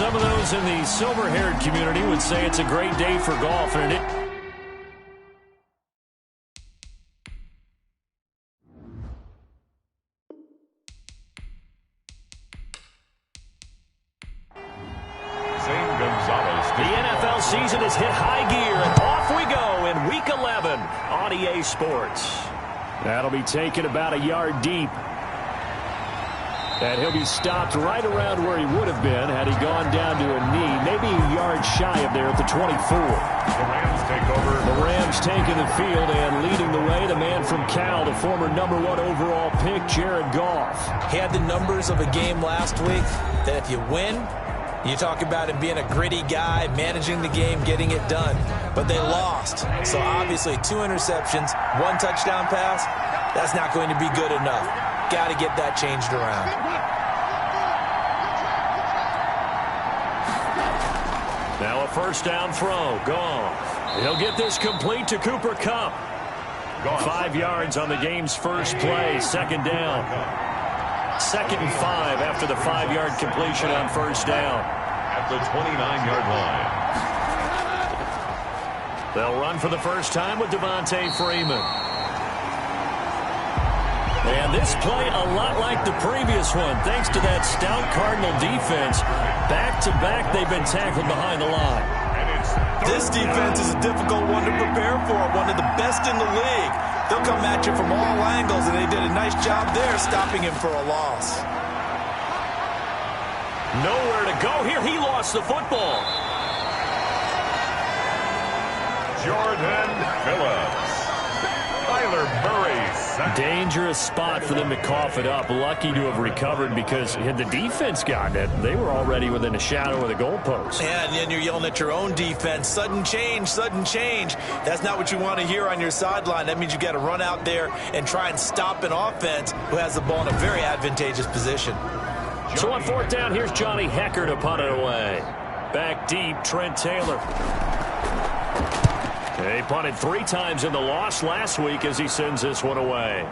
some of those in the silver-haired community would say it's a great day for golf, and it The NFL season has hit high gear, and off we go in Week 11 on EA Sports. That'll be taken about a yard deep. And he'll be stopped right around where he would have been had he gone down to a knee, maybe a yard shy of there at the 24. The Rams take over. The Rams taking the field and leading the way, the man from Cal, the former #1 overall pick, Jared Goff. He had the numbers of a game last week that if you win, you talk about him being a gritty guy, managing the game, getting it done. But they lost. So obviously 2 interceptions, 1 touchdown pass, that's not going to be good enough. Got to get that changed around. Now a first down throw. Goff. He'll get this complete to Cooper Kupp. 5 yards on the game's first play. Second down. 2nd and 5 after the 5-yard completion on first down. At the 29-yard line. They'll run for the first time with Devontae Freeman. And this play a lot like the previous one, thanks to that stout Cardinal defense. Back-to-back, they've been tackled behind the line. This defense is a difficult one to prepare for, one of the best in the league. They'll come at you from all angles, and they did a nice job there stopping him for a loss. Nowhere to go here. He lost the football. Jordan Phillips. Kyler Murray. Dangerous spot for them to cough it up. Lucky to have recovered because had the defense gotten it, they were already within a shadow of the goalpost. Yeah, and then you're yelling at your own defense. Sudden change, sudden change. That's not what you want to hear on your sideline. That means you got to run out there and try and stop an offense who has the ball in a very advantageous position. So on 4th down, here's Johnny Hecker to punt it away. Back deep, Trent Taylor. He punted 3 times in the loss last week as he sends this one away.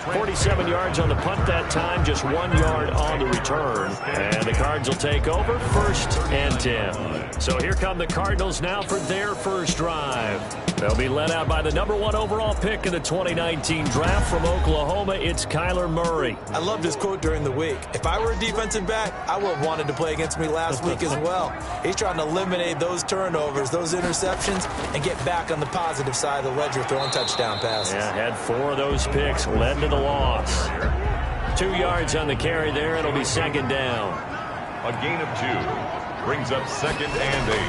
47 yards on the punt that time, just 1 yard on the return. And the Cards will take over, 1st and 10. So here come the Cardinals now for their first drive. They'll be led out by the #1 overall pick in the 2019 draft from Oklahoma. It's Kyler Murray. I love this quote during the week. If I were a defensive back, I would have wanted to play against me last week as well. He's trying to eliminate those turnovers, those interceptions, and get back on the positive side of the ledger throwing touchdown passes. Yeah, had 4 of those picks, led to the loss. 2 yards on the carry there. It'll be 2nd down. A gain of 2 brings up 2nd and 8.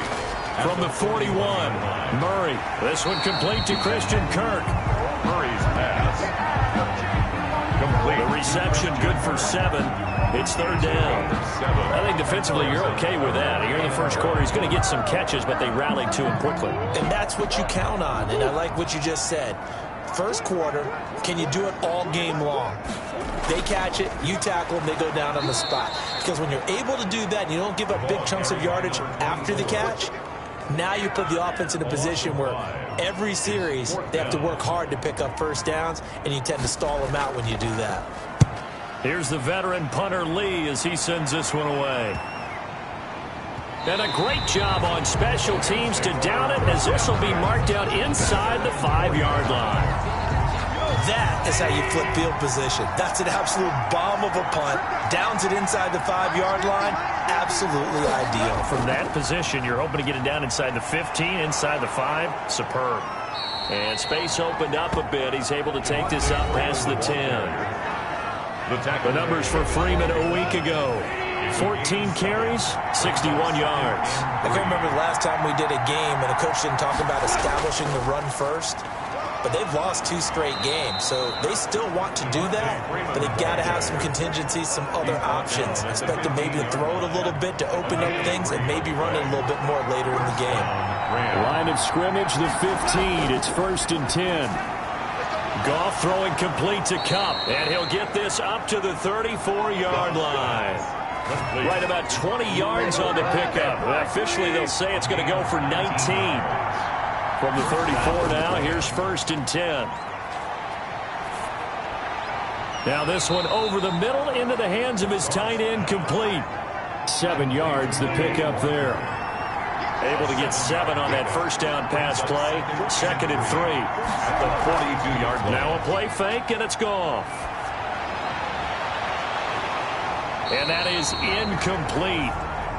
From the 41, Murray. This one complete to Christian Kirk. Murray's pass. Complete. The reception good for 7. It's 3rd down. I think defensively you're okay with that. Here in the first quarter, he's going to get some catches, but they rallied to him quickly. And that's what you count on, and I like what you just said. First quarter, can you do it all game long? They catch it, you tackle them, they go down on the spot. Because when you're able to do that and you don't give up big chunks of yardage after the catch, now you put the offense in a position where every series they have to work hard to pick up first downs, and you tend to stall them out when you do that. Here's the veteran punter Lee as he sends this one away. And a great job on special teams to down it as this will be marked out inside the 5-yard line. That is how you flip field position. That's an absolute bomb of a punt. Downs it inside the 5-yard line. Absolutely ideal. From that position, you're hoping to get it down inside the 15, inside the 5. Superb. And space opened up a bit. He's able to take this up past the 10. The numbers for Freeman a week ago. 14 carries, 61 yards. I can remember the last time we did a game and a coach didn't talk about establishing the run first. But they've lost 2 straight games, so they still want to do that, but they've got to have some contingencies, some other options. Expect them maybe to throw it a little bit to open up things and maybe run it a little bit more later in the game. Line of scrimmage, the 15. It's 1st and 10. Goff throwing complete to Kupp, and he'll get this up to the 34-yard line. Right about 20 yards on the pickup. Officially, they'll say it's going to go for 19. From the 34 now, here's 1st and 10. Now this one over the middle into the hands of his tight end, complete. 7 yards, the pickup there. Able to get 7 on that first down pass play. 2nd and 3. At the 42-yard line. Now a play fake, and it's gone. And that is incomplete.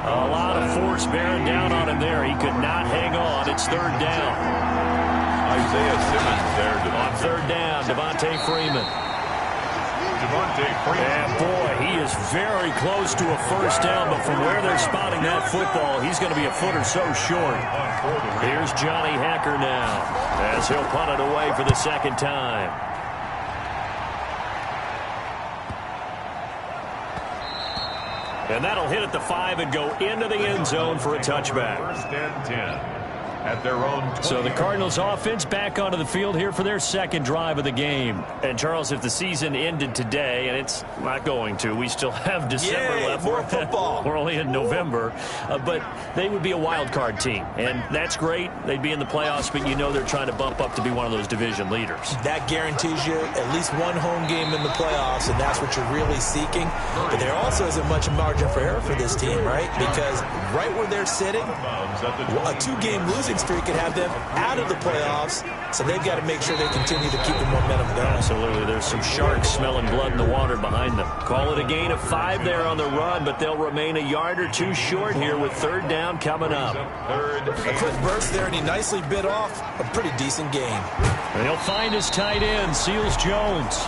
A lot of force bearing down on him there. He could not hang on. It's 3rd down. Isaiah Simmons there. On 3rd down, Devontae Freeman. And boy, he is very close to a first down, but from where they're spotting that football, he's going to be a foot or so short. Here's Johnny Hacker now, as he'll punt it away for the 2nd time. And that'll hit at the 5 and go into the end zone for a touchback. 1st and 10. At their own 20. So the Cardinals offense back onto the field here for their 2nd drive of the game. And Charles, if the season ended today, and it's not going to, we still have December left. More football. We're only in November, but they would be a wild card team, and that's great. They'd be in the playoffs, but you know they're trying to bump up to be one of those division leaders. That guarantees you at least one home game in the playoffs, and that's what you're really seeking. But there also isn't much margin for error for this team, right? Because right where they're sitting, a 2-game losing streak could have them out of the playoffs, so they've got to make sure they continue to keep the momentum going. Absolutely. There's some sharks smelling blood in the water behind them. Call it a gain of 5 there on the run, but they'll remain a yard or 2 short here with 3rd down coming up. A quick burst there, and he nicely bit off a pretty decent gain. And he'll find his tight end, Seals Jones.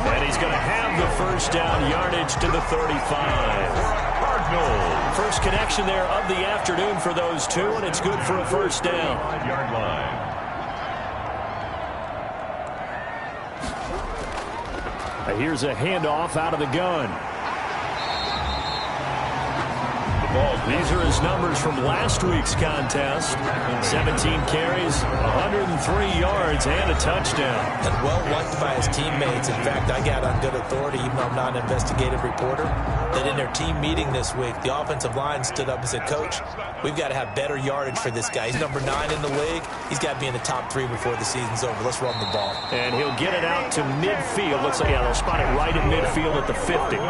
And he's going to have the first down yardage to the 35. First connection there of the afternoon for those two, and it's good for a first down. 5-yard line. Here's a handoff out of the gun. These are his numbers from last week's contest. 17 carries, 103 yards, and a touchdown. And well liked by his teammates. In fact, I got on good authority, even though I'm not an investigative reporter, that in their team meeting this week, the offensive line stood up and said, Coach, we've got to have better yardage for this guy. He's number 9 in the league. He's got to be in the top 3 before the season's over. Let's run the ball. And he'll get it out to midfield. Looks like, yeah, they'll spot it right in midfield at the 50.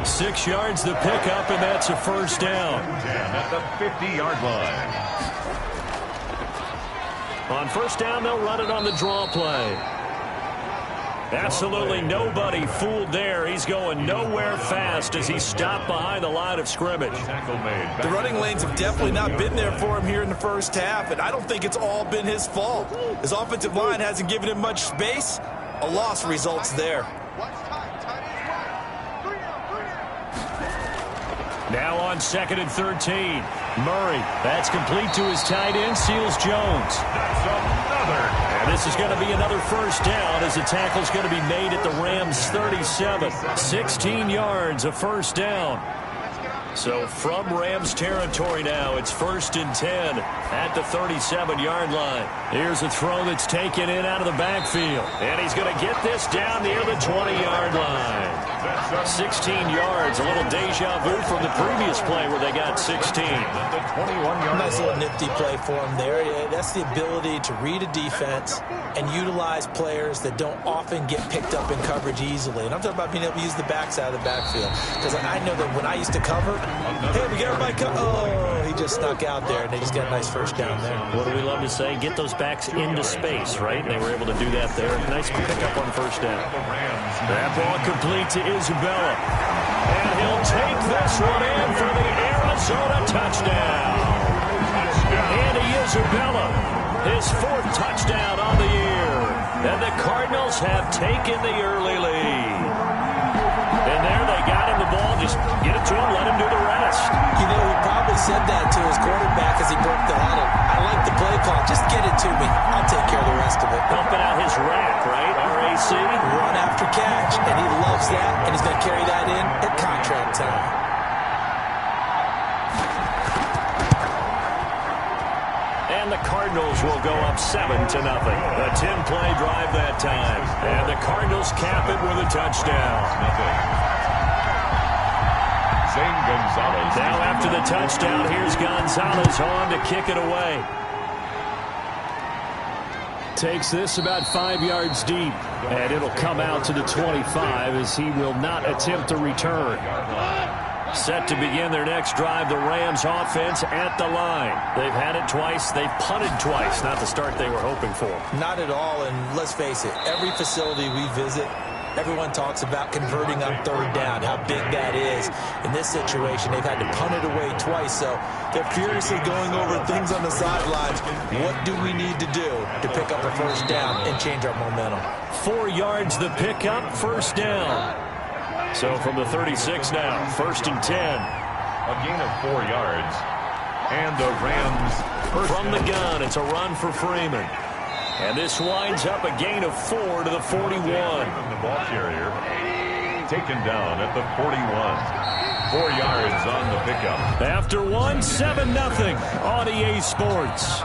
6 yards the pickup, and that's a first down. At the 50-yard line. On first down, they'll run it on the draw play. Absolutely nobody fooled there. He's going nowhere fast as he's stopped behind the line of scrimmage. The running lanes have definitely not been there for him here in the first half, and I don't think it's all been his fault. His offensive line hasn't given him much space. A loss results there. Now on 2nd and 13. Murray, that's complete to his tight end, Seals Jones. That's another. And this is going to be another first down as the tackle's going to be made at the Rams' 37. 16 yards, a first down. So from Rams territory now, it's 1st and 10 at the 37-yard line. Here's a throw that's taken in out of the backfield. And he's going to get this down near the 20-yard line. 16 yards, a little deja vu from the previous play where they got 16. Nice little nifty play for him there. Yeah, that's the ability to read a defense and utilize players that don't often get picked up in coverage easily. And I'm talking about being able to use the backside of the backfield. Because I know that when I used to cover, hey, we got everybody oh, he just snuck out there, and they just got a nice first down there. What do we love to say? Get those backs into space, right? And they were able to do that there. Nice pickup on first down. That ball complete to Isabella. And he'll take this one in for the Arizona touchdown. Andy Isabella, his 4th touchdown on the year. And the Cardinals have taken the early lead. And there they got him the ball. Just get it to him, let him do the rest. You know, he probably said that to his quarterback as he broke the huddle. I like the play call. Just get it to me. I'll take care of the rest of it. Pumping out his rack, right? RAC. Run after catch. And he loves that. And he's going to carry that in at contract time. And the Cardinals will go up 7-0. A 10-play drive that time. And the Cardinals cap it with a touchdown. Now after the touchdown, here's Gonzalez on to kick it away. takes this about 5 yards deep. And it'll come out to the 25 as he will not attempt to return. Set to begin their next drive, the Rams offense at the line. They've had it twice. They've punted twice. Not the start they were hoping for. Not at all, and let's face it, every facility we visit, everyone talks about converting on third down, how big that is. In this situation, they've had to punt it away twice, so they're furiously going over things on the sidelines. What do we need to do to pick up a first down and change our momentum? 4 yards the pickup, first down. So from the 36 now, 1st and 10. A gain of 4 yards. And the Rams first from the gun, it's a run for Freeman. And this winds up a gain of 4 to the 41. The ball carrier taken down at the 41. 4 yards on the pickup. After 1, 7-0 on EA Sports.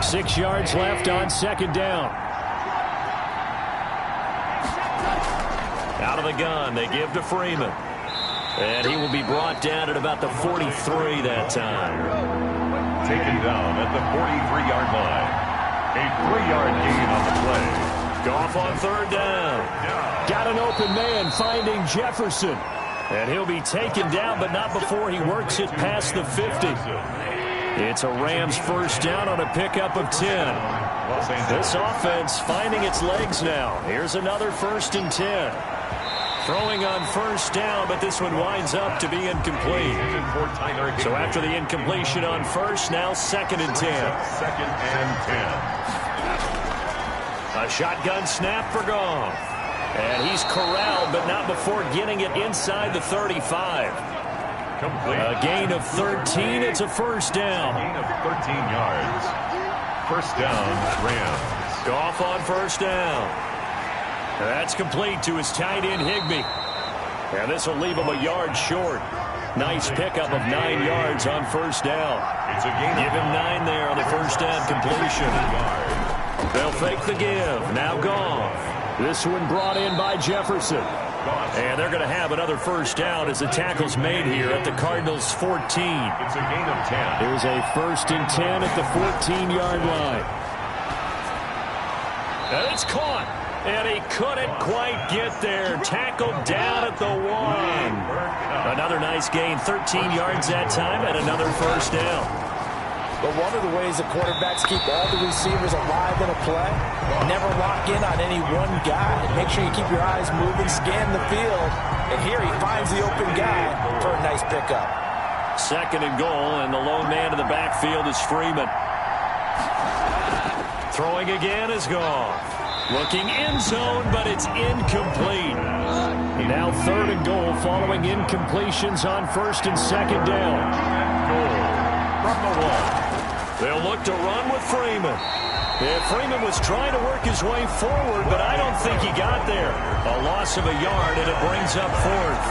Six yards left on second down. Out of the gun, they give to Freeman. And he will be brought down at about the 43 that time. Taken down at the 43-yard line. A 3-yard gain on the play. Goff on third down. Got an open man finding Jefferson. And he'll be taken down, but not before he works it past the 50. It's a Rams first down on a pickup of 10. This offense finding its legs now. Here's another 1st and 10. Throwing on first down, but this one winds up to be incomplete. So after the incompletion on first, now 2nd and 10. 2nd and 10. A shotgun snap for Goff. And he's corralled, but not before getting it inside the 35. Complete. A gain of 13. It's a first down. Gain of 13 yards. First down, Rams. Goff on first down. That's complete to his tight end, Higbee. And this will leave him a yard short. Nice pickup of 9 yards on first down. It's a gain. Give him 9 there on the first down completion. They'll fake the give. Now Goff. This one brought in by Jefferson. And they're going to have another first down as the tackle's made here at the Cardinals' 14. It's a gain of 10. Here's a 1st and 10 at the 14-yard line. And it's caught. And he couldn't quite get there. Tackled down at the 1. Another nice gain. 13 yards that time and another first down. But one of the ways the quarterbacks keep all the receivers alive in a play, never lock in on any one guy. Make sure you keep your eyes moving, scan the field. And here he finds the open guy for a nice pickup. 2nd and goal, and the lone man in the backfield is Freeman. Throwing again is Goff. Looking end zone, but it's incomplete. Now 3rd and goal following incompletions on 1st and 2nd down. Goal from the 1. They'll look to run with Freeman. And Freeman was trying to work his way forward, but I don't think he got there. A loss of a yard, and it brings up 4th.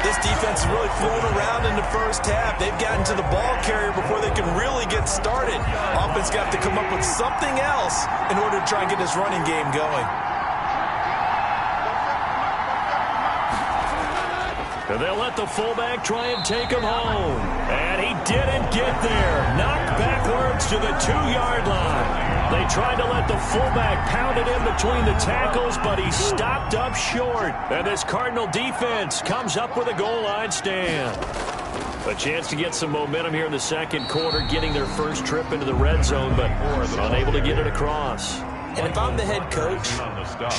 This defense is really thrown around in the first half. They've gotten to the ball carrier before they can really get started. Offense got to come up with something else in order to try and get this running game going. They'll let the fullback try and take him home. And he didn't get there. Knocked backwards to the 2-yard line. They tried to let the fullback pound it in between the tackles, but he stopped up short. And this Cardinal defense comes up with a goal line stand. A chance to get some momentum here in the second quarter, getting their first trip into the red zone, but unable to get it across. And if I'm the head coach,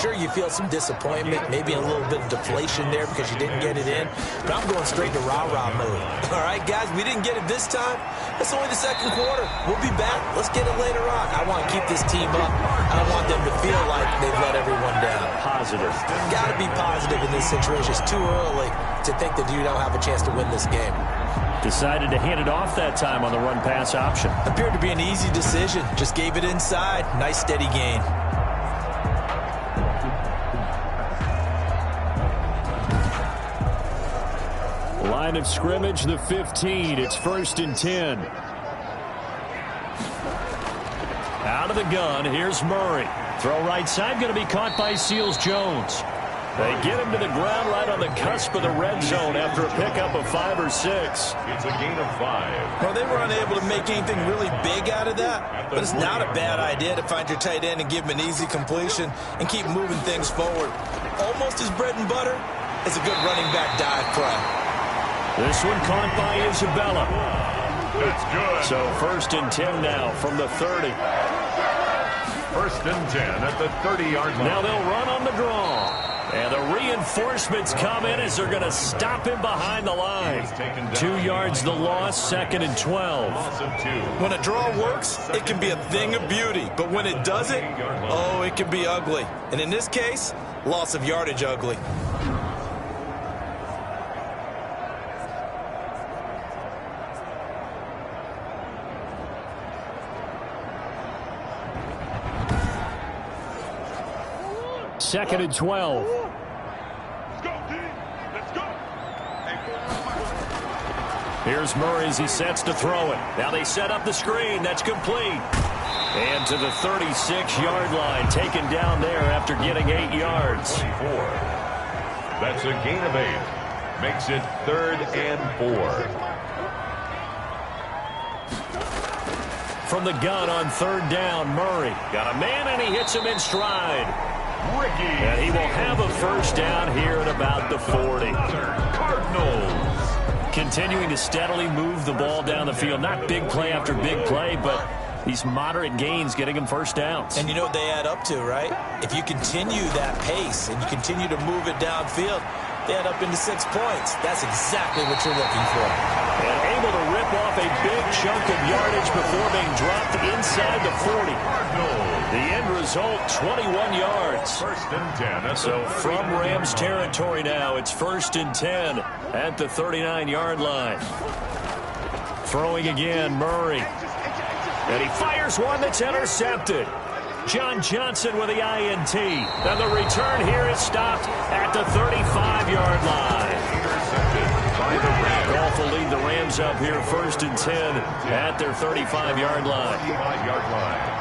sure, you feel some disappointment, maybe a little bit of deflation there because you didn't get it in, but I'm going straight to rah-rah mode. All right, guys, we didn't get it this time. It's only the second quarter. We'll be back. Let's get it later on. I want to keep this team up. I don't want them to feel like they've let everyone down. Positive. Got to be positive in this situation. It's too early to think that you don't have a chance to win this game. Decided to hand it off that time on the run-pass option. Appeared to be an easy decision. Just gave it inside. Nice, steady gain. Line of scrimmage, the 15. It's 1st and 10. Out of the gun, here's Murray. Throw right side, going to be caught by Seals-Jones. They get him to the ground right on the cusp of the red zone after a pickup of 5 or 6. It's a gain of 5. Well, they were unable to make anything really big out of that, but it's not a bad idea to find your tight end and give him an easy completion and keep moving things forward. Almost his bread and butter is a good running back dive play. This one caught by Isabella. That's good. So 1st and 10 now from the 30. 1st and 10 at the 30-yard line. Now they'll run on the draw. And the reinforcements come in as they're going to stop him behind the line. 2 yards the loss, 2nd and 12. Loss of 2. When a draw works, it can be a thing of beauty. But when it doesn't, oh, it can be ugly. And in this case, loss of yardage ugly. Second and 12. Here's Murray as he sets to throw it. Now they set up the screen. That's complete. And to the 36-yard line, taken down there after getting 8 yards. 24. That's a gain of 8. Makes it 3rd and 4. From the gun on 3rd down, Murray got a man and he hits him in stride. Ricky. And he will have a 1st down here at about the 40. Cardinals. Continuing to steadily move the ball down the field. Not big play after big play, but these moderate gains getting him 1st downs. And you know what they add up to, right? If you continue that pace and you continue to move it downfield, they add up into 6 points. That's exactly what you're looking for. And able to rip off a big chunk of yardage before being dropped inside the 40. The end result, 21 yards. 1st and 10. So from Rams territory now, it's 1st and 10 at the 39-yard line. Throwing again, Murray. And he fires one that's intercepted. John Johnson with the INT. And the return here is stopped at the 35-yard line. Intercepted by the Rams. Goff will lead the Rams up here 1st and 10 at their 35-yard line. 35-yard line.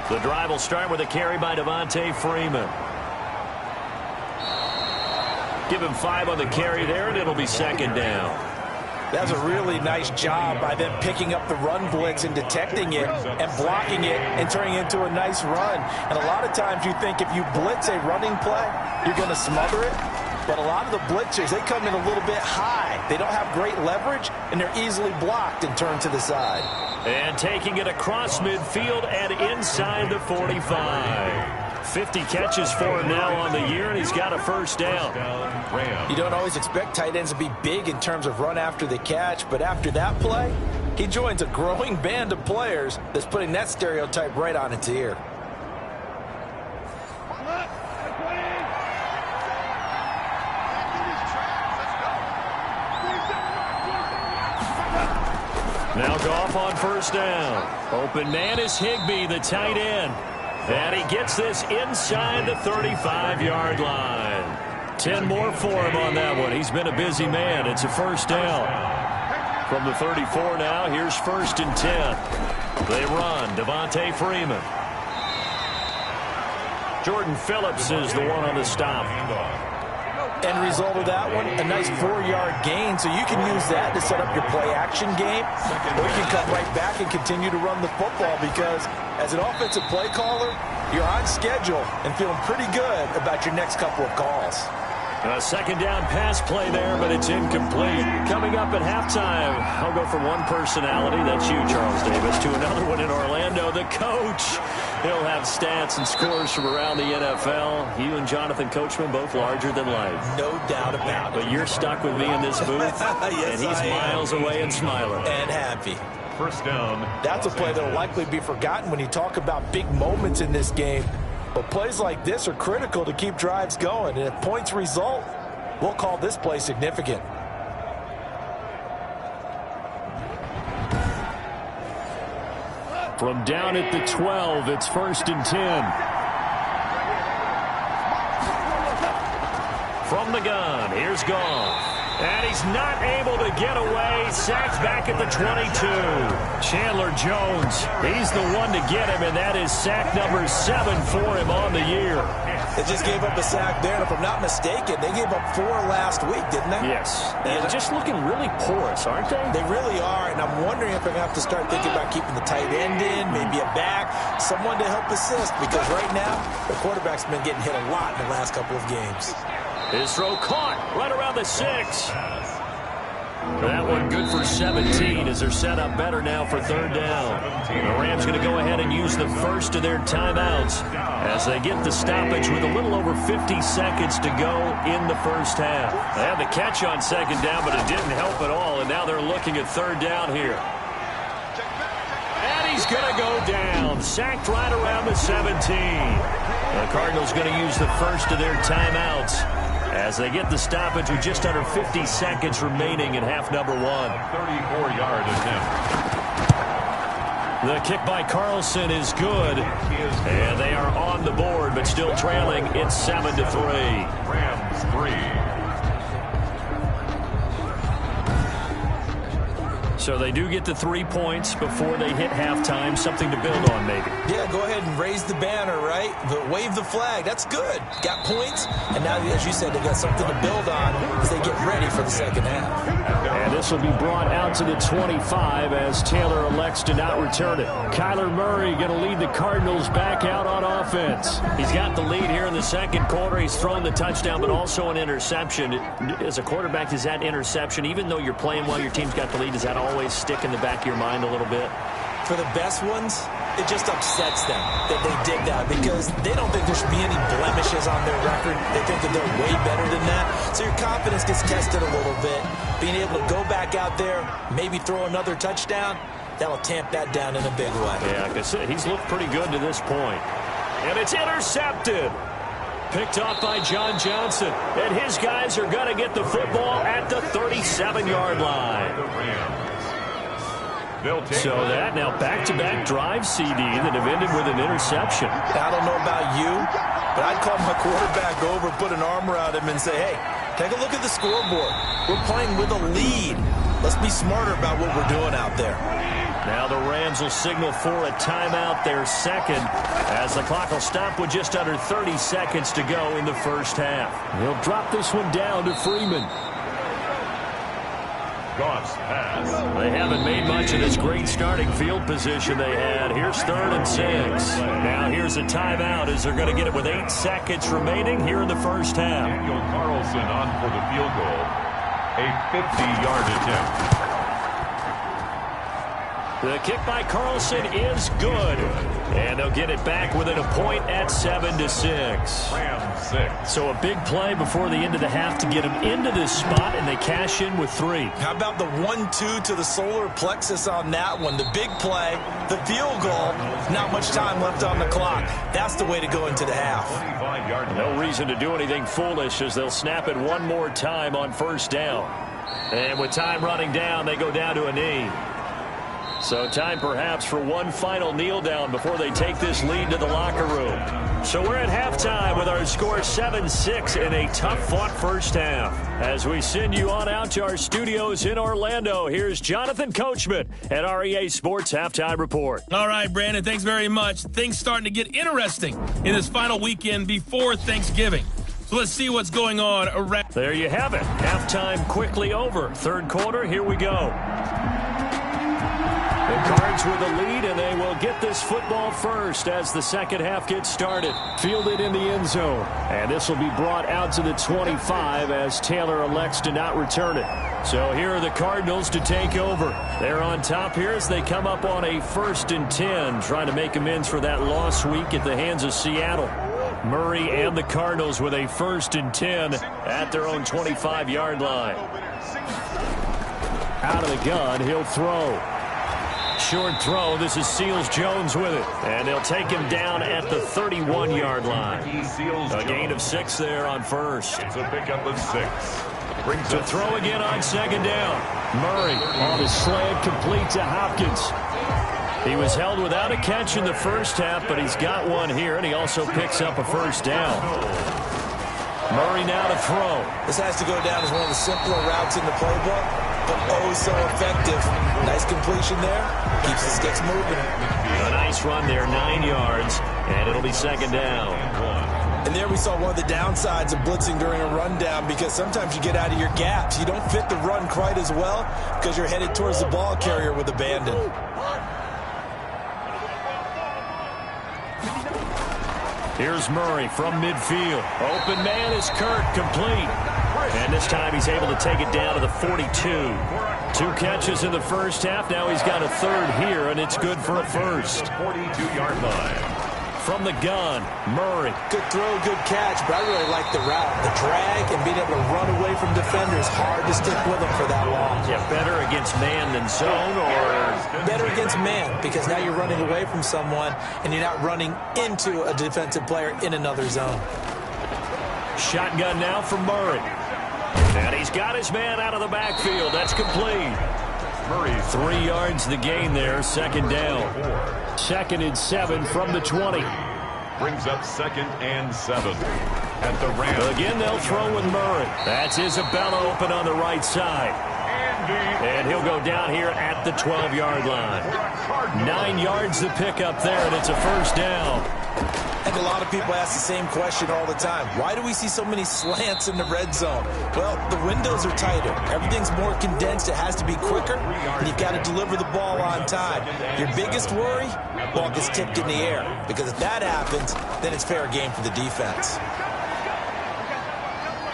The drive will start with a carry by Devontae Freeman. Give him 5 on the carry there, and it'll be 2nd down. That's a really nice job by them picking up the run blitz and detecting it and blocking it and turning it into a nice run. And a lot of times you think if you blitz a running play, you're going to smother it. But a lot of the blitzers, they come in a little bit high. They don't have great leverage, and they're easily blocked and turned to the side. And taking it across midfield and inside the 45. 50 catches for him now on the year, and he's got a 1st down. You don't always expect tight ends to be big in terms of run after the catch, but after that play, he joins a growing band of players that's putting that stereotype right on its ear. Now Goff on 1st down. Open man is Higbee, the tight end. And he gets this inside the 35-yard line. 10 more for him on that one. He's been a busy man. It's a 1st down. From the 34 now, here's 1st and 10. They run. Devontae Freeman. Jordan Phillips is the one on the stop. End result of that one, a nice 4-yard gain, so you can use that to set up your play-action game, or you can come right back and continue to run the football because as an offensive play caller, you're on schedule and feeling pretty good about your next couple of calls. A 2nd down pass play there, but it's incomplete. Coming up at halftime, I'll go from one personality, that's you, Charles Davis, to another one in Orlando, the coach. He'll have stats and scores from around the NFL. You and Jonathan Coachman, both larger than life. No doubt about it. But you're stuck with me in this booth, yes, and he's miles away and smiling. And happy. 1st down. That's a play that will likely be forgotten when you talk about big moments in this game. But plays like this are critical to keep drives going. And if points result, we'll call this play significant. From down at the 12, it's 1st and 10. From the gun, here's Goff. And he's not able to get away. Sacked back at the 22. Chandler Jones, he's the one to get him, and that is sack number 7 for him on the year. They just gave up a sack there, and if I'm not mistaken, they gave up 4 last week, didn't they? Yes. And just looking really porous, aren't they? They really are, and I'm wondering if they're going to have to start thinking about keeping the tight end in, maybe a back, someone to help assist, because right now, the quarterback's been getting hit a lot in the last couple of games. His throw caught right around the 6. That one good for 17 as they're set up better now for 3rd down. The Rams going to go ahead and use the first of their timeouts as they get the stoppage with a little over 50 seconds to go in the first half. They had the catch on 2nd down, but it didn't help at all, and now they're looking at 3rd down here. And he's going to go down, sacked right around the 17. The Cardinals going to use the first of their timeouts as they get the stoppage with just under 50 seconds remaining in half number 1. 34-yard attempt. The kick by Carlson is good, and they are on the board, but still trailing. It's 7-3. Rams 3. So they do get the 3 points before they hit halftime. Something to build on, maybe. Yeah, go ahead and raise the banner, right? Wave the flag. That's good. Got points, and now, as you said, they got something to build on as they get ready for the second half. And this will be brought out to the 25 as Taylor elects to not return it. Kyler Murray going to lead the Cardinals back out on offense. He's got the lead here in the second quarter. He's thrown the touchdown, but also an interception. As a quarterback, is that interception, even though you're playing while your team's got the lead, does that always stick in the back of your mind a little bit? For the best ones, it just upsets them that they did that because they don't think there should be any blemishes on their record. They think that they're way better than that. So your confidence gets tested a little bit. Being able to go back out there, maybe throw another touchdown, that'll tamp that down in a big way. Yeah, like I said, he's looked pretty good to this point. And it's intercepted. Picked off by John Johnson. And his guys are going to get the football at the 37-yard line. So that now back-to-back drive CD that have ended with an interception. I don't know about you, but I'd call my quarterback over, put an arm around him, and say, hey, take a look at the scoreboard. We're playing with a lead. Let's be smarter about what we're doing out there. Now the Rams will signal for a timeout, their second, as the clock will stop with just under 30 seconds to go in the first half. He'll drop this one down to Freeman. Goff's pass. They haven't made much of this great starting field position they had. Here's 3rd and 6. Now here's a timeout as they're going to get it with 8 seconds remaining here in the first half. Daniel Carlson on for the field goal. A 50-yard attempt. The kick by Carlson is good. And they'll get it back within a point at 7-6. Rams 6. So a big play before the end of the half to get them into this spot, and they cash in with 3. How about the 1-2 to the solar plexus on that one? The big play, the field goal, not much time left on the clock. That's the way to go into the half. 25-yard. No reason to do anything foolish as they'll snap it one more time on 1st down. And with time running down, they go down to a knee. So time perhaps for one final kneel down before they take this lead to the locker room. So we're at halftime with our score 7-6 in a tough-fought first half. As we send you on out to our studios in Orlando, here's Jonathan Coachman at REA Sports Halftime Report. All right, Brandon, thanks very much. Things starting to get interesting in this final weekend before Thanksgiving. So let's see what's going on around. There you have it. Halftime quickly over. 3rd quarter, here we go. The Cards with the lead, and they will get this football first as the second half gets started. Fielded in the end zone. And this will be brought out to the 25 as Taylor elects to not return it. So here are the Cardinals to take over. They're on top here as they come up on a 1st and 10, trying to make amends for that lost week at the hands of Seattle. Murray and the Cardinals with a 1st and 10 at their own 25-yard line. Out of the gun, he'll throw. Short throw. This is Seals-Jones with it. And they'll take him down at the 31-yard line. A gain of 6 there on 1st. It's a pickup of 6. Brings to throw again on 2nd down. Murray on his slant, complete to Hopkins. He was held without a catch in the first half, but he's got one here, and he also picks up a 1st down. Murray now to throw. This has to go down as one of the simpler routes in the playbook, but oh so effective. Nice completion there. Keeps the sticks moving. A nice run there, 9 yards, and it'll be second down. And there we saw one of the downsides of blitzing during a rundown, because sometimes you get out of your gaps. You don't fit the run quite as well because you're headed towards the ball carrier with abandon. Here's Murray from midfield. Open man is Kurt, complete. And this time he's able to take it down to the 42. 2 catches in the first half. Now he's got a third here, and it's good for a first. 42-yard line. From the gun, Murray. Good throw, good catch, but I really like the route. The drag and being able to run away from defenders, hard to stick with them for that long. Yeah, better against man than zone, or? Better against man, because now you're running away from someone and you're not running into a defensive player in another zone. Shotgun now from Murray. And he's got his man out of the backfield. That's complete. Murray, 3 yards the gain there, second down. 2nd and 7 from the 20. brings up 2nd and 7 at the Rams. Again, they'll throw with Murray. That's Isabella open on the right side. And he'll go down here at the 12-yard line. 9 yards to pick up there, and it's a first down. I think a lot of people ask the same question all the time. Why do we see so many slants in the red zone? Well, the windows are tighter. Everything's more condensed. It has to be quicker, and you've got to deliver the ball on time. Your biggest worry? Ball gets tipped in the air, because if that happens, then it's fair game for the defense.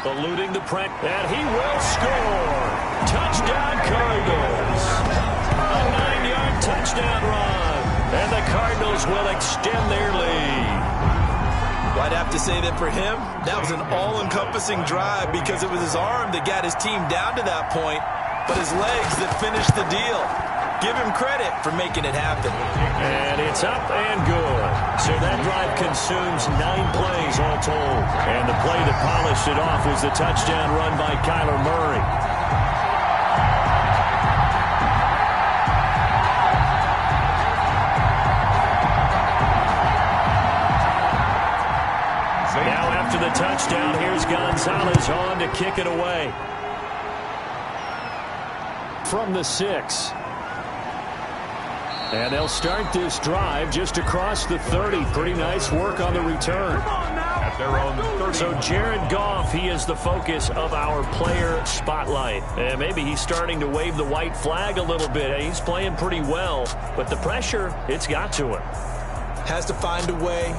Eluding the press, and he will score. Touchdown, Cardinals. A 9-yard touchdown run, and the Cardinals will extend their lead. Well, I'd have to say that for him, that was an all-encompassing drive, because it was his arm that got his team down to that point, but his legs that finished the deal. Give him credit for making it happen. And it's up and good. So that drive consumes 9 plays all told. And the play that polished it off was the touchdown run by Kyler Murray. Now after the touchdown, here's Gonzalez on to kick it away. From the 6. And they'll start this drive just across the 30. Pretty nice work on the return. At their own 30. So Jared Goff, he is the focus of our player spotlight. And maybe he's starting to wave the white flag a little bit. He's playing pretty well, but the pressure, it's got to him. Has to find a way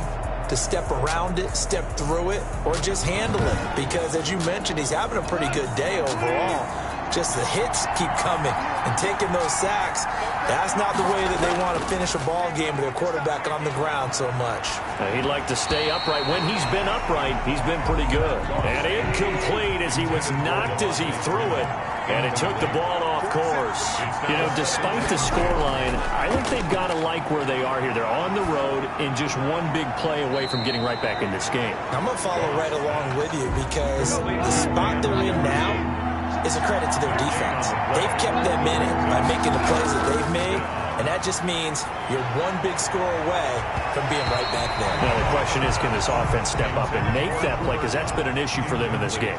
to step around it, step through it, or just handle it. Because as you mentioned, he's having a pretty good day overall. Just the hits keep coming and taking those sacks. That's not the way that they want to finish a ball game with their quarterback on the ground so much. He'd like to stay upright. When he's been upright, he's been pretty good. And incomplete as he was knocked as he threw it. And it took the ball off course. You know, despite the scoreline, I think they've got to like where they are here. They're on the road and just one big play away from getting right back in this game. I'm going to follow right along with you, because the spot they're in now is a credit to their defense. They've kept them in it by making the plays that they've made, and that just means you're one big score away from being right back there. Now the question is, can this offense step up and make that play? Because that's been an issue for them in this game.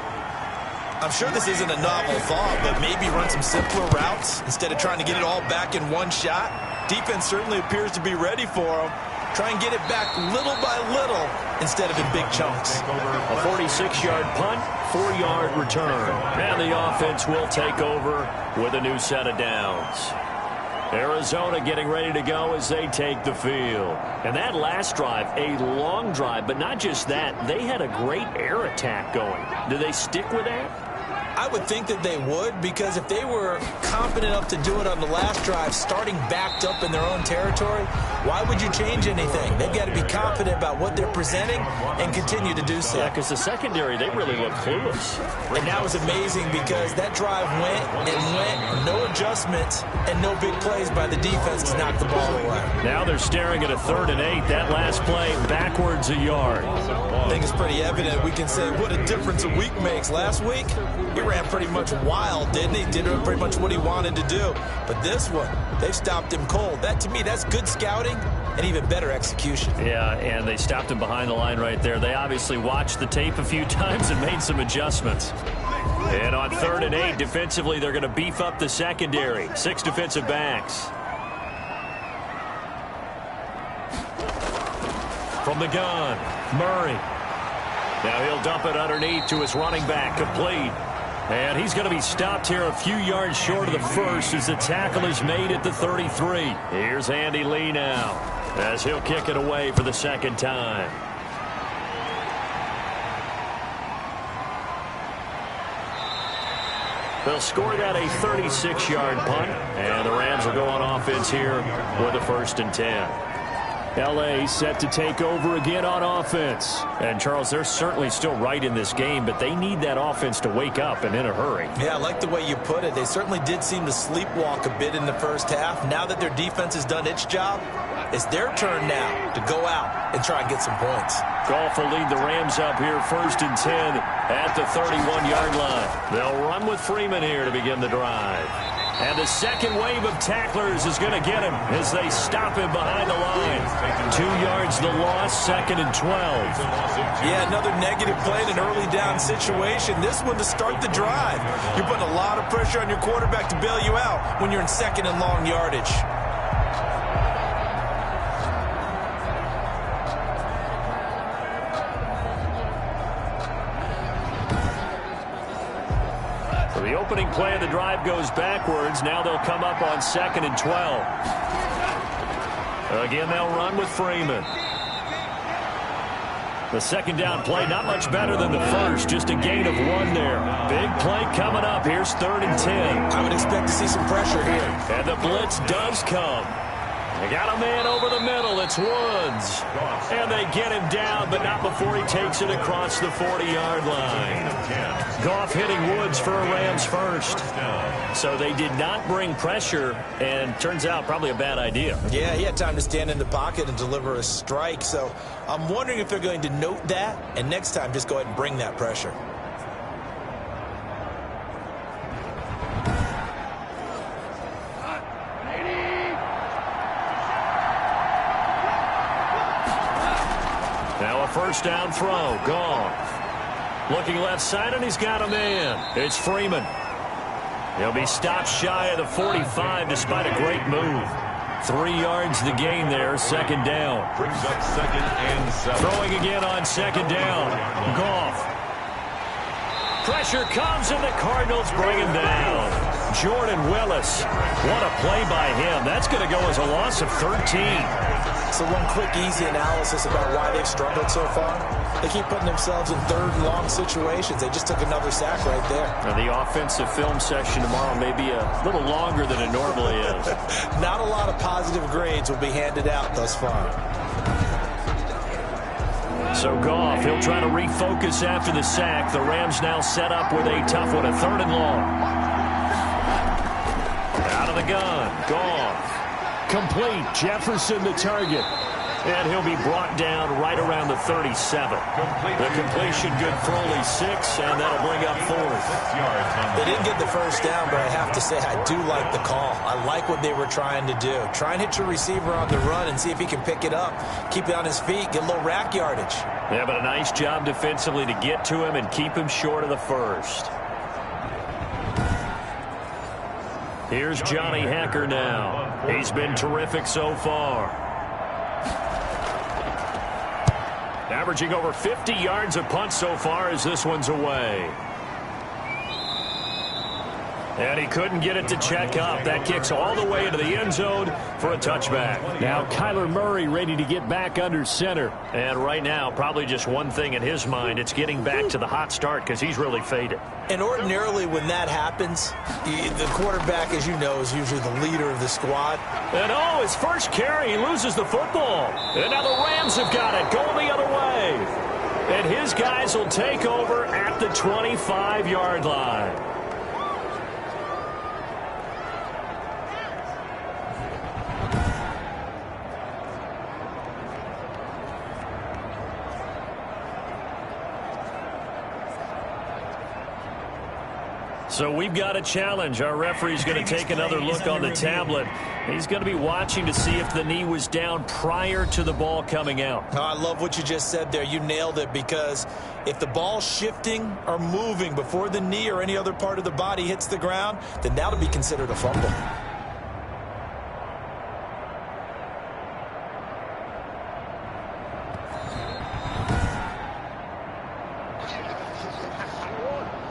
I'm sure this isn't a novel thought, but maybe run some simpler routes instead of trying to get it all back in one shot. Defense certainly appears to be ready for them. Try and get it back little by little instead of in big chunks. A 46-yard punt, 4-yard return. And the offense will take over with a new set of downs. Arizona getting ready to go as they take the field. And that last drive, a long drive, but not just that. They had a great air attack going. Do they stick with that? I would think that they would, because if they were confident enough to do it on the last drive, starting backed up in their own territory, why would you change anything? They've got to be confident about what they're presenting and continue to do so. Yeah, because the secondary, they really look clueless. And that was amazing, because that drive went and went, no adjustments and no big plays by the defense to knock the ball away. Now they're staring at a 3rd and 8. That last play, backwards a yard. I think it's pretty evident. We can say what a difference a week makes. Last week, you ran pretty much wild, didn't he? Did pretty much what he wanted to do. But this one, they've stopped him cold. That, to me, that's good scouting and even better execution. Yeah, and they stopped him behind the line right there. They obviously watched the tape a few times and made some adjustments. And on 3rd and 8, defensively, they're going to beef up the secondary. 6 defensive backs. From the gun, Murray. Now he'll dump it underneath to his running back, complete. And he's going to be stopped here a few yards short of the first as the tackle is made at the 33. Here's Andy Lee now as he'll kick it away for the second time. They'll score that a 36-yard punt, and the Rams will go on offense here with a 1st and 10. L.A. set to take over again on offense. And, Charles, they're certainly still right in this game, but they need that offense to wake up and in a hurry. Yeah, I like the way you put it. They certainly did seem to sleepwalk a bit in the first half. Now that their defense has done its job, it's their turn now to go out and try and get some points. Goff will lead the Rams up here 1st and 10 at the 31-yard line. They'll run with Freeman here to begin the drive. And the second wave of tacklers is going to get him as they stop him behind the line. 2 yards the loss, 2nd and 12. Yeah, another negative play in an early down situation. This one to start the drive. You're putting a lot of pressure on your quarterback to bail you out when you're in 2nd and long yardage. The opening play of the drive goes backwards. Now they'll come up on 2nd and 12. Again, they'll run with Freeman. The second down play, not much better than the first. Just a gain of 1 there. Big play coming up. Here's 3rd and 10. I would expect to see some pressure here. And the blitz does come. They got a man over the middle. It's Woods. And they get him down, but not before he takes it across the 40-yard line. Goff hitting Woods for a Rams first. So they did not bring pressure, and turns out probably a bad idea. Yeah, he had time to stand in the pocket and deliver a strike. So I'm wondering if they're going to note that, and next time just go ahead and bring that pressure. Now a first down throw. Goff. Looking left side, and he's got a man. It's Freeman. He'll be stopped shy of the 45 despite a great move. 3 yards the gain there, 2nd down. Brings up 2nd and 7. Throwing again on 2nd down. Goff. Pressure comes, and the Cardinals bring him down. Jordan Willis. What a play by him. That's going to go as a loss of 13. So one quick, easy analysis about why they've struggled so far. They keep putting themselves in 3rd and long situations. They just took another sack right there. Now the offensive film session tomorrow may be a little longer than it normally is. Not a lot of positive grades will be handed out thus far. So Goff, he'll try to refocus after the sack. The Rams now set up with a tough one, a 3rd and long. Out of the gun, Goff. Complete. Jefferson the target. And he'll be brought down right around the 37. The completion good for only 6, and that'll bring up 4th. They didn't get the first down, but I have to say I do like the call. I like what they were trying to do. Try and hit your receiver on the run and see if he can pick it up. Keep it on his feet, get a little rack yardage. Yeah, but a nice job defensively to get to him and keep him short of the first. Here's Johnny Hekker now. He's been terrific so far. Averaging over 50 yards a punt so far as this one's away. And he couldn't get it to check up. That kicks all the way into the end zone for a touchback. Now Kyler Murray ready to get back under center. And right now, probably just one thing in his mind. It's getting back to the hot start because he's really faded. And ordinarily when that happens, the quarterback, as you know, is usually the leader of the squad. And oh, his first carry, he loses the football. And now the Rams have got it, going the other way. And his guys will take over at the 25-yard line. So we've got a challenge. Our referee's going to take another look on the tablet. He's going to be watching to see if the knee was down prior to the ball coming out. Oh, I love what you just said there. You nailed it, because if the ball's shifting or moving before the knee or any other part of the body hits the ground, then that'll be considered a fumble.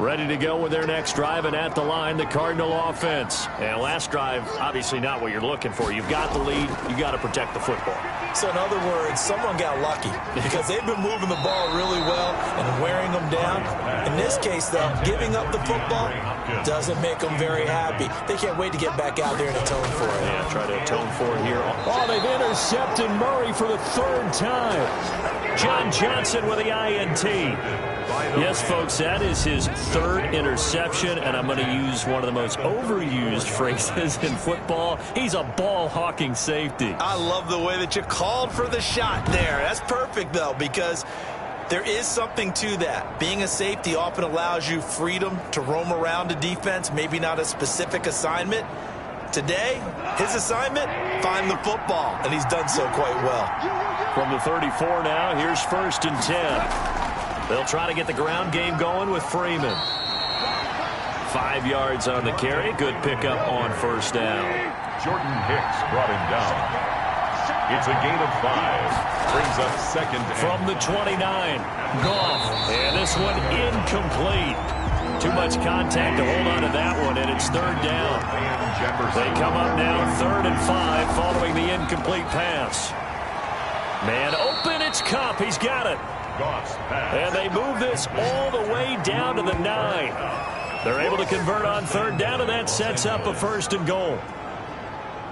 Ready to go with their next drive, and at the line, the Cardinal offense. And last drive, obviously not what you're looking for. You've got the lead. You got to protect the football. So in other words, someone got lucky, because they've been moving the ball really well and wearing them down. In this case, though, giving up the football doesn't make them very happy. They can't wait to get back out there and atone for it. Yeah, try to atone for it here. Oh, they've intercepted Murray for the third time. John Johnson with the INT. Yes, folks, that is his third interception, and I'm going to use one of the most overused phrases in football. He's a ball-hawking safety. I love the way that you called for the shot there. That's perfect, though, because there is something to that. Being a safety often allows you freedom to roam around a defense, maybe not a specific assignment. Today, his assignment, find the football, and he's done so quite well. From the 34 now, here's 1st and 10. They'll try to get the ground game going with Freeman. 5 yards on the carry. Good pickup on 1st down. Jordan Hicks brought him down. It's a gain of 5. Brings up 2nd. From the 29. Goff. And this one incomplete. Too much contact to hold on to that one, and it's 3rd down. They come up now 3rd and 5 following the incomplete pass. Man open, it's Kupp. He's got it. And they move this all the way down to the 9. They're able to convert on 3rd down, and that sets up a 1st and goal.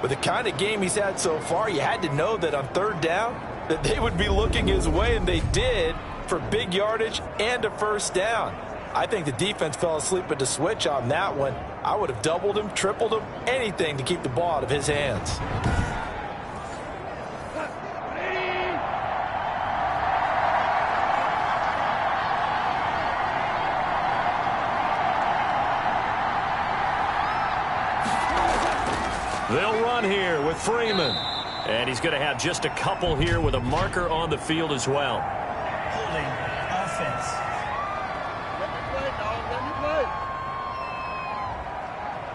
With the kind of game he's had so far, you had to know that on 3rd down that they would be looking his way, and they did, for big yardage and a 1st down. I think the defense fell asleep at the switch on that one. I would have doubled him, tripled him, anything to keep the ball out of his hands. They'll run here with Freeman. And he's going to have just a couple here with a marker on the field as well. Holding offense.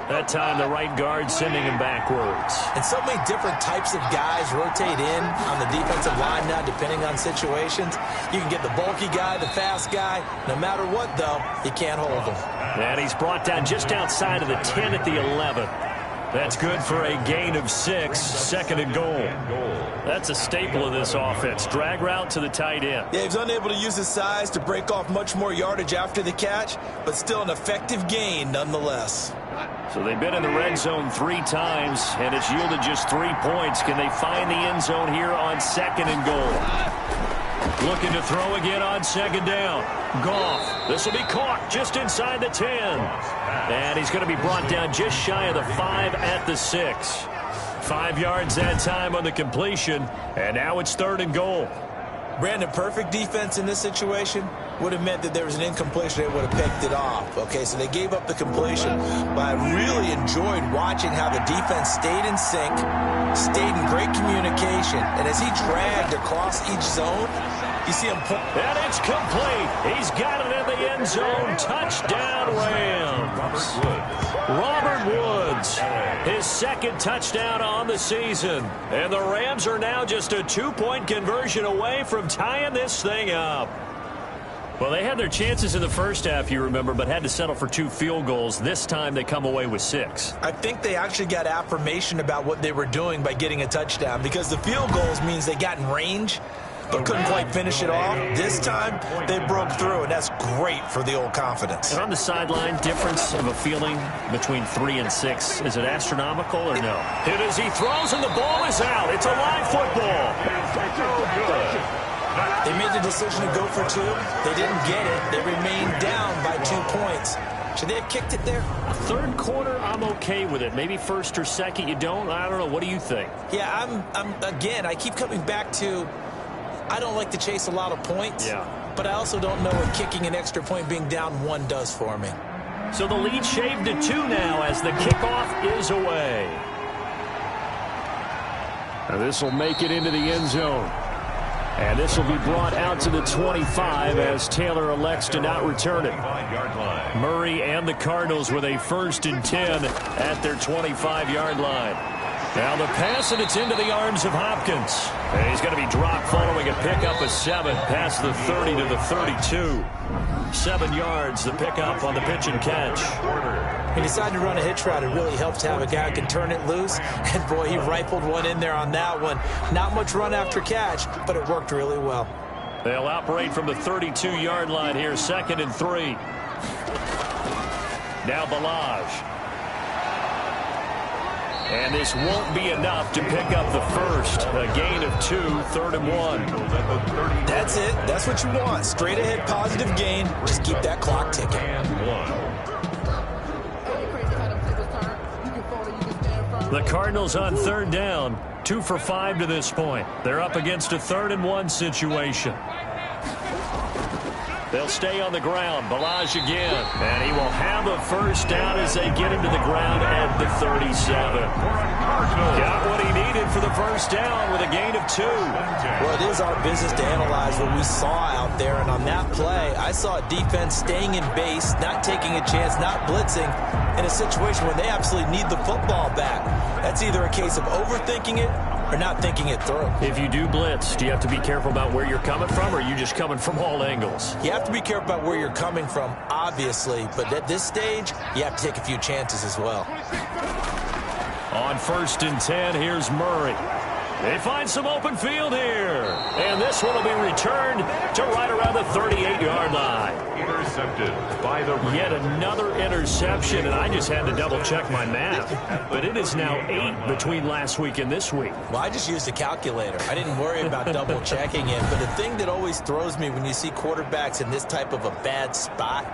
That time, the right guard sending him backwards. And so many different types of guys rotate in on the defensive line now, depending on situations. You can get the bulky guy, the fast guy. No matter what, though, you can't hold him. And he's brought down just outside of the 10 at the 11. That's good for a gain of 6, 2nd and goal. That's a staple of this offense. Drag route to the tight end. Yeah, he's unable to use his size to break off much more yardage after the catch, but still an effective gain nonetheless. So they've been in the red zone 3 times, and it's yielded just 3 points. Can they find the end zone here on 2nd and goal? Looking to throw again on 2nd down. Goff. This will be caught just inside the 10. And he's going to be brought down just shy of the 5 at the 6. 5 yards that time on the completion, and now it's 3rd and goal. Brandon, perfect defense in this situation would have meant that there was an incompletion. They would have picked it off. Okay, so they gave up the completion, but I really enjoyed watching how the defense stayed in sync, stayed in great communication, and as he dragged across each zone, you see him pull. And it's complete. He's got it in the end zone. Touchdown, Rams. Robert Woods, his 2nd touchdown on the season. And the Rams are now just a 2-point conversion away from tying this thing up. Well, they had their chances in the first half, you remember, but had to settle for 2 field goals. This time they come away with 6. I think they actually got affirmation about what they were doing by getting a touchdown, because the field goals means they got in range but couldn't quite finish it off. This time, they broke through, and that's great for the old confidence. And on the sideline, difference of a feeling between 3 and 6, is it astronomical or no? Hit as he throws, and the ball is out. It's a live football. They made the decision to go for 2. They didn't get it. They remained down by 2 points. Should they have kicked it there? 3rd quarter, I'm okay with it. Maybe 1st or 2nd, you don't? I don't know. What do you think? Yeah, again, I keep coming back to, I don't like to chase a lot of points. Yeah. But I also don't know what kicking an extra point being down 1 does for me. So the lead shaved to 2 now as the kickoff is away. Now this will make it into the end zone. And this will be brought out to the 25 as Taylor elects to not return it. Murray and the Cardinals with a 1st and 10 at their 25-yard line. Now the pass, and it's into the arms of Hopkins. And he's going to be dropped following a pickup of 7 past the 30 to the 32. 7 yards, the pickup on the pitch and catch. He decided to run a hitch route. It really helps to have a guy who can turn it loose. And, boy, he rifled one in there on that one. Not much run after catch, but it worked really well. They'll operate from the 32-yard line here, 2nd and 3. Now Balaj. And this won't be enough to pick up the first. A gain of 2, 3rd and 1. That's it. That's what you want. Straight ahead, positive gain. Just keep that clock ticking. The Cardinals on 3rd down. 2 for 5 to this point. They're up against a 3rd and 1 situation. They'll stay on the ground. Balaj again. And he will have a first down as they get him to the ground at the 37. Got what he needed for the first down with a gain of 2. Well, it is our business to analyze what we saw out there. And on that play, I saw a defense staying in base, not taking a chance, not blitzing, in a situation where they absolutely need the football back. That's either a case of overthinking it or not thinking it through. If you do blitz, do you have to be careful about where you're coming from, or are you just coming from all angles? You have to be careful about where you're coming from, obviously, but at this stage, you have to take a few chances as well. On 1st and 10, here's Murray. They find some open field here. And this one will be returned to right around the 38-yard line. Intercepted by the Yet another interception, and I just had to double-check my math. But it is now 8 between last week and this week. Well, I just used a calculator. I didn't worry about double-checking it. But the thing that always throws me when you see quarterbacks in this type of a bad spot,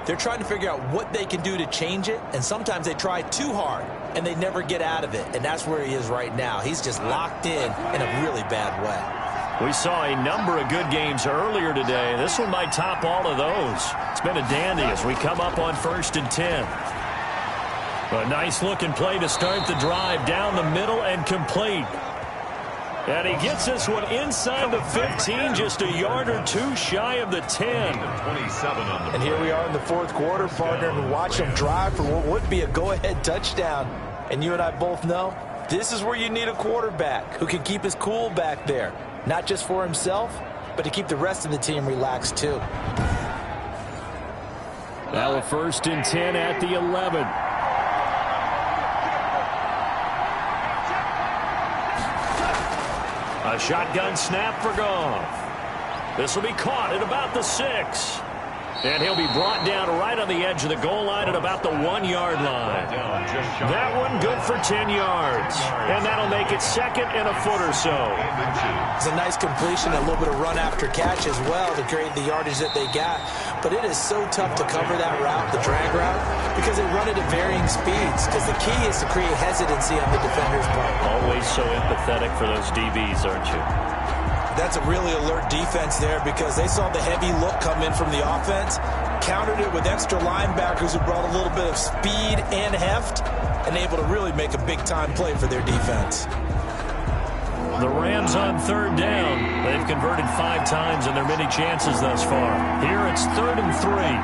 they're trying to figure out what they can do to change it, and sometimes they try too hard, and they never get out of it, and that's where he is right now. He's just locked in a really bad way. We saw a number of good games earlier today. This one might top all of those. It's been a dandy as we come up on 1st and 10. A nice-looking play to start the drive down the middle and complete. And he gets this one inside the 15, just a yard or 2 shy of the 10. 27 on the and here we are in the 4th quarter, partner, and watch him drive for what would be a go-ahead touchdown. And you and I both know this is where you need a quarterback who can keep his cool back there, not just for himself, but to keep the rest of the team relaxed too. Now a 1st and 10 at the 11. A shotgun snap for Goff. This will be caught at about the 6. And he'll be brought down right on the edge of the goal line at about the 1-yard line. That one good for 10 yards. And that'll make it 2nd and a foot or so. It's a nice completion, a little bit of run after catch as well to create the yardage that they got. But it is so tough to cover that route, the drag route, because they run it at varying speeds. Because the key is to create hesitancy on the defender's part. Always so empathetic for those DBs, aren't you? That's a really alert defense there because they saw the heavy look come in from the offense, countered it with extra linebackers who brought a little bit of speed and heft, and able to really make a big-time play for their defense. The Rams on 3rd down. They've converted 5 times in their many chances thus far. Here it's 3rd and 3.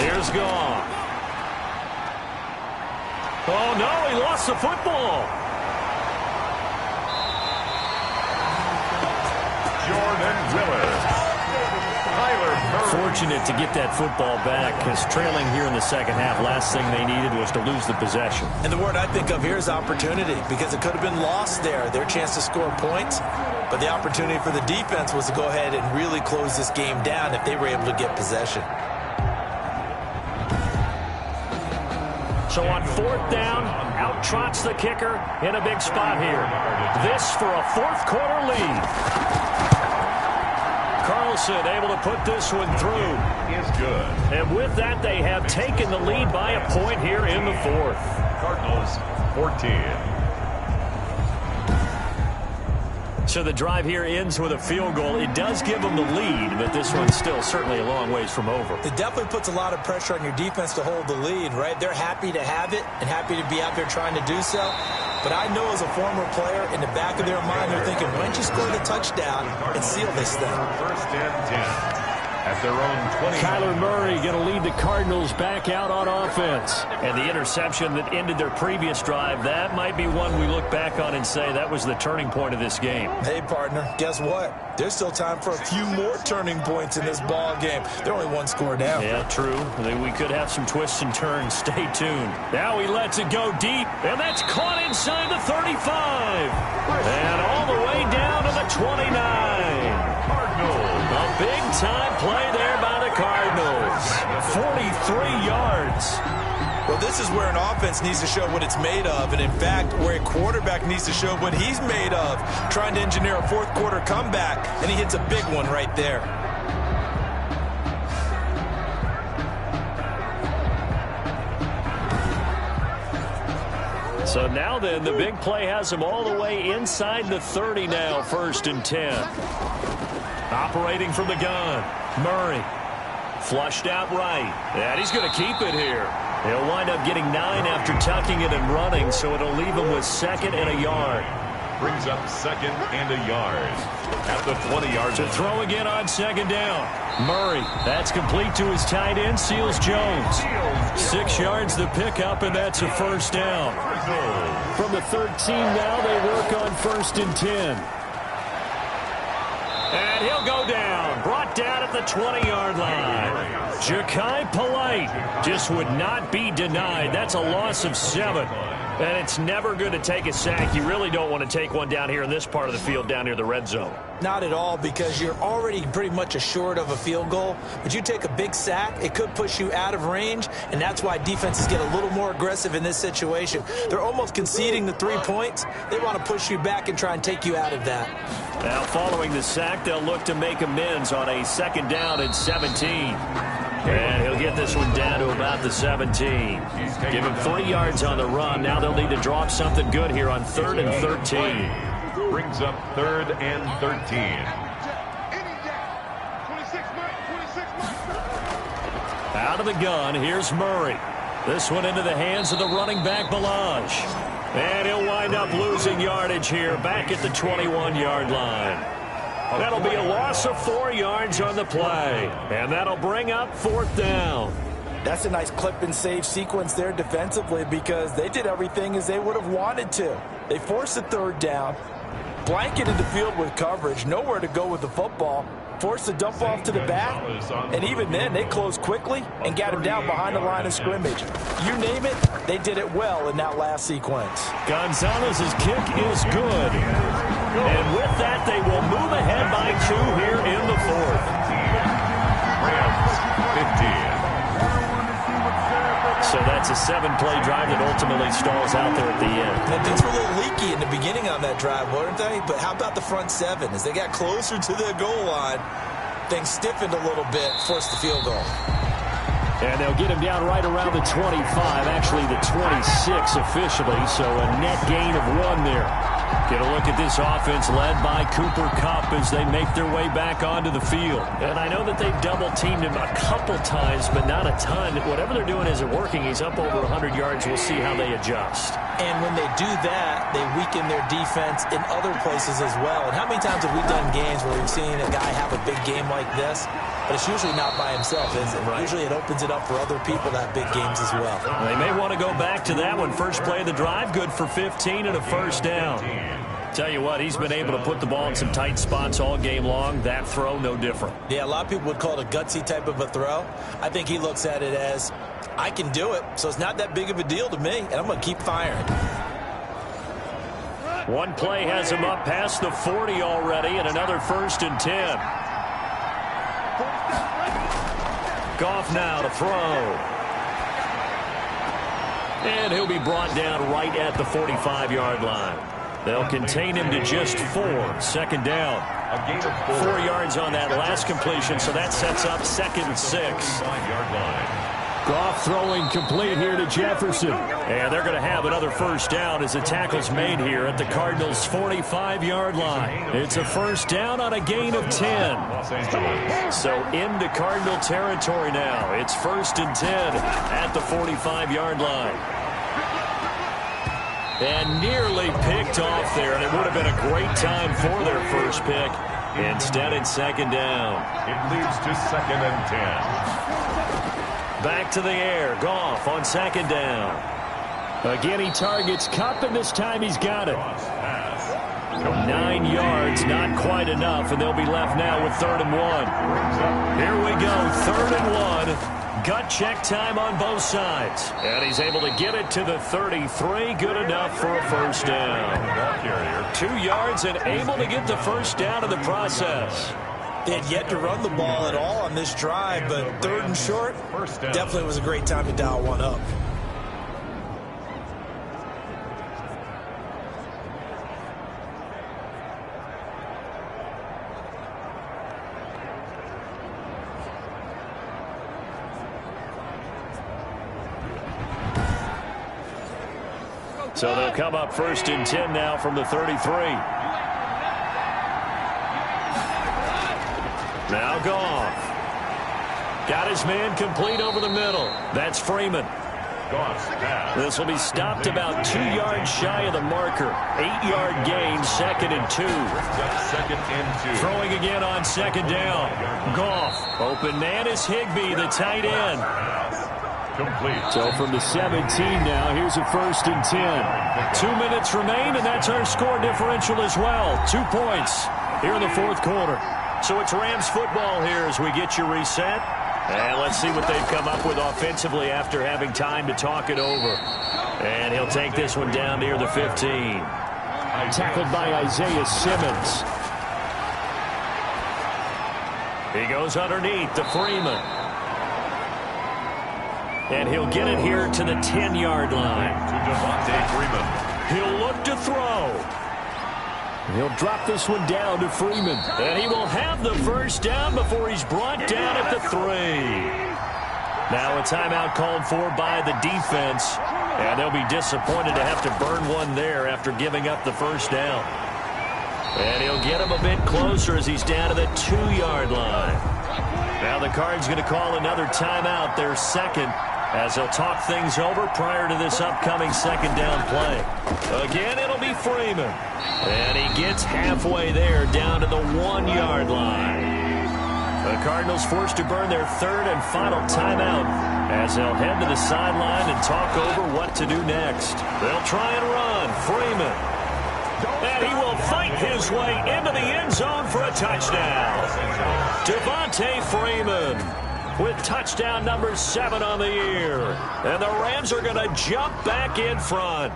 Here's Goff. Oh, no, he lost the football. Fortunate to get that football back because trailing here in the 2nd half, last thing they needed was to lose the possession. And the word I think of here is opportunity because it could have been lost there, their chance to score points. But the opportunity for the defense was to go ahead and really close this game down if they were able to get possession. So on 4th down, out trots the kicker in a big spot here. This for a 4th quarter lead. Carlson able to put this one through. Is good. And with that, they have taken the lead by a point here in the 4th. Cardinals 14. So the drive here ends with a field goal. It does give them the lead, but this one's still certainly a long ways from over. It definitely puts a lot of pressure on your defense to hold the lead, right? They're happy to have it and happy to be out there trying to do so. But I know as a former player, in the back of their mind, they're thinking, why don't you score the touchdown and seal this thing? First and 10. At their own 20. Kyler Murray going to lead the Cardinals back out on offense. And the interception that ended their previous drive, that might be one we look back on and say that was the turning point of this game. Hey, partner, guess what? There's still time for a few more turning points in this ball game. They're only one score down. Yeah, true. We could have some twists and turns. Stay tuned. Now he lets it go deep, and that's caught inside the 35. And all the way down to the 29. A big-time play there by the Cardinals. 43 yards. Well, this is where an offense needs to show what it's made of, and in fact, where a quarterback needs to show what he's made of, trying to engineer a fourth-quarter comeback, and he hits a big one right there. So now then, the big play has him all the way inside the 30 now, 1st and 10. Operating from the gun, Murray. Flushed out right. And he's going to keep it here. He'll wind up getting 9 after tucking it and running, so it'll leave him with 2nd and a yard. Brings up 2nd and a yard. At the 20-yard to throw again on 2nd down. Murray, that's complete to his tight end, Seals Jones. 6 yards the pickup, and that's a 1st down. From the 13 now, they work on 1st and 10. And he'll go down. Brought down at the 20-yard line. Ja'Kai Polite just would not be denied. That's a loss of 7. And it's never good to take a sack. You really don't want to take one down here in this part of the field down near the red zone. Not at all, because you're already pretty much assured of a field goal. But you take a big sack, it could push you out of range, and that's why defenses get a little more aggressive in this situation. They're almost conceding the 3 points. They want to push you back and try and take you out of that. Now following the sack, they'll look to make amends on a 2nd down and 17. And he'll get this one down to about the 17. Give him 3 yards on the run. Now they'll need to drop something good here on 3rd and 13. Brings up 3rd and 13. Out of the gun, here's Murray. This one into the hands of the running back, Balaj. And he'll wind up losing yardage here back at the 21-yard line. That'll be a loss of 4 yards on the play. And that'll bring up 4th down. That's a nice clip and save sequence there defensively, because they did everything as they would have wanted to. They forced the 3rd down, blanketed the field with coverage, nowhere to go with the football, forced the dump off to the back, and even then they closed quickly and got him down behind the line of scrimmage. You name it, they did it well in that last sequence. Gonzalez's kick is good. And with that, they will move ahead by 2 here in the 4th. Rams 15. So that's a 7-play drive that ultimately stalls out there at the end. And things were a little leaky in the beginning on that drive, weren't they? But how about the front 7? As they got closer to the goal line, things stiffened a little bit, forced the field goal. And they'll get him down right around the 25, actually the 26 officially, so a net gain of 1 there. Get a look at this offense led by Cooper Kupp as they make their way back onto the field. And I know that they've double-teamed him a couple times, but not a ton. Whatever they're doing isn't working. He's up over 100 yards. We'll see how they adjust. And when they do that, they weaken their defense in other places as well. And how many times have we done games where we've seen a guy have a big game like this? But it's usually not by himself, is it? Right. Usually it opens it up for other people to have big games as well. They may want to go back to that one. First play of the drive, good for 15 and a 1st down. Tell you what, he's been able to put the ball in some tight spots all game long. That throw, no different. Yeah, a lot of people would call it a gutsy type of a throw. I think he looks at it as, I can do it, so it's not that big of a deal to me, and I'm going to keep firing. One play has him up past the 40 already, and another 1st and 10. Goff now to throw. And he'll be brought down right at the 45-yard line. They'll contain him to just 4. 2nd down. A gain of 4 yards on that last completion, so that sets up 2nd and 6. 5-yard line. Goff throwing complete here to Jefferson. And they're going to have another first down as the tackle's made here at the Cardinals' 45-yard line. It's a first down on a gain of 10. So into Cardinal territory now. It's 1st and 10 at the 45-yard line. And nearly picked off there, and it would have been a great time for their first pick. Instead, it's 2nd down. It leads to 2nd and 10. Back to the air. Goff on 2nd down. Again, he targets Kupp, and this time he's got it. 9 yards, not quite enough, and they'll be left now with 3rd and 1. Here we go, 3rd and 1. Gut check time on both sides. And he's able to get it to the 33. Good enough for a first down. 2 yards and able to get the first down in the process. They had yet to run the ball at all on this drive, but 3rd and short, definitely was a great time to dial one up. So they'll come up 1st and 10 now from the 33. Now Goff. Got his man complete over the middle. That's Freeman. This will be stopped about 2 yards shy of the marker. 8-yard gain, 2nd and 2. 2nd and 2. Throwing again on 2nd down. Goff. Open man is Higbee, the tight end. Complete. So from the 17 now, here's a 1st and 10. 2 minutes remain, and that's our score differential as well. 2 points here in the 4th quarter. So it's Rams football here as we get you reset. And let's see what they've come up with offensively after having time to talk it over. And he'll take this one down near the 15. Tackled by Isaiah Simmons. He goes underneath to Freeman. And he'll get it here to the 10-yard line. To Devontae Freeman. He'll look to throw. He'll drop this one down to Freeman. And he will have the first down before he's brought down at the 3. Now a timeout called for by the defense. And they'll be disappointed to have to burn one there after giving up the first down. And he'll get him a bit closer as he's down to the 2-yard line. Now the Cards going to call another timeout, their 2nd, as they'll talk things over prior to this upcoming 2nd down play. Again, it'll be Freeman. And he gets halfway there, down to the 1-yard line. The Cardinals forced to burn their 3rd and final timeout as they'll head to the sideline and talk over what to do next. They'll try and run. Freeman. And he will fight his way into the end zone for a touchdown. Devontae Freeman with touchdown number 7 on the year. And the Rams are going to jump back in front.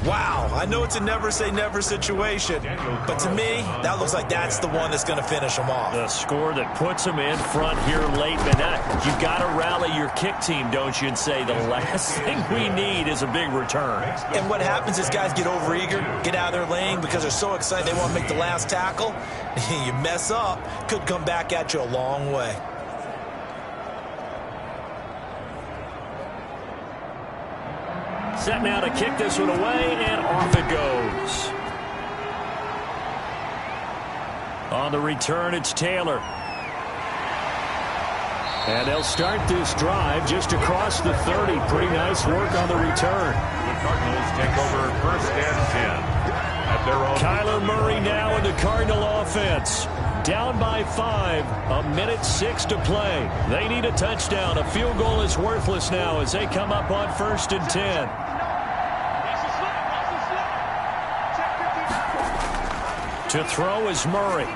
Wow, I know it's a never-say-never situation, but to me, that looks like that's the one that's going to finish them off. The score that puts them in front here late, but you got to rally your kick team, don't you, and say the last thing we need is a big return. And what happens is guys get overeager, get out of their lane because they're so excited they want to make the last tackle. You mess up, could come back at you a long way. Set now to kick this one away, and off it goes. On the return, it's Taylor. And they'll start this drive just across the 30. Pretty nice work on the return. The Cardinals take over 1st and 10 at their own. Kyler Murray now in the Cardinal offense. Down by 5, 1:06 to play. They need a touchdown. A field goal is worthless now as they come up on 1st and 10. To throw is Murray.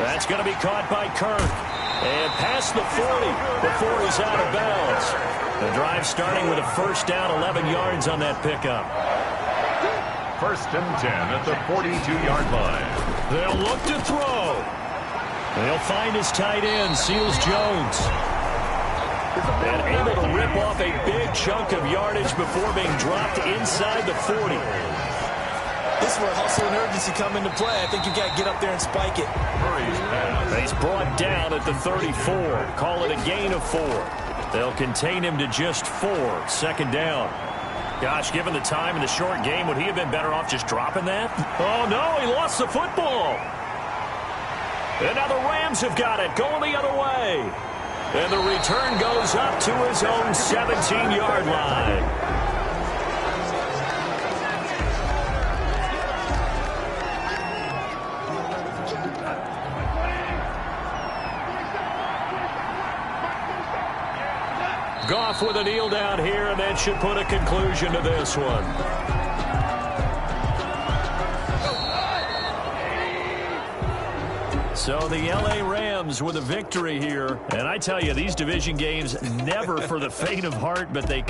That's going to be caught by Kirk. And past the 40 before he's out of bounds. The drive starting with a first down, 11 yards on that pickup. 1st and 10 at the 42-yard line. They'll look to throw. They'll find his tight end, Seals Jones. And able to rip off a big chunk of yardage before being dropped inside the 40. This is where hustle and urgency come into play. I think you got to get up there and spike it. He's brought down at the 34. Call it a gain of 4. They'll contain him to just 4. 2nd down. Gosh, given the time in the short game, would he have been better off just dropping that? Oh, no, he lost the football. And now the Rams have got it, going the other way. And the return goes up to his own 17-yard line. Goff with a kneel down here, and that should put a conclusion to this one. So the L.A. Rams with a victory here. And I tell you, these division games, never for the faint of heart, but they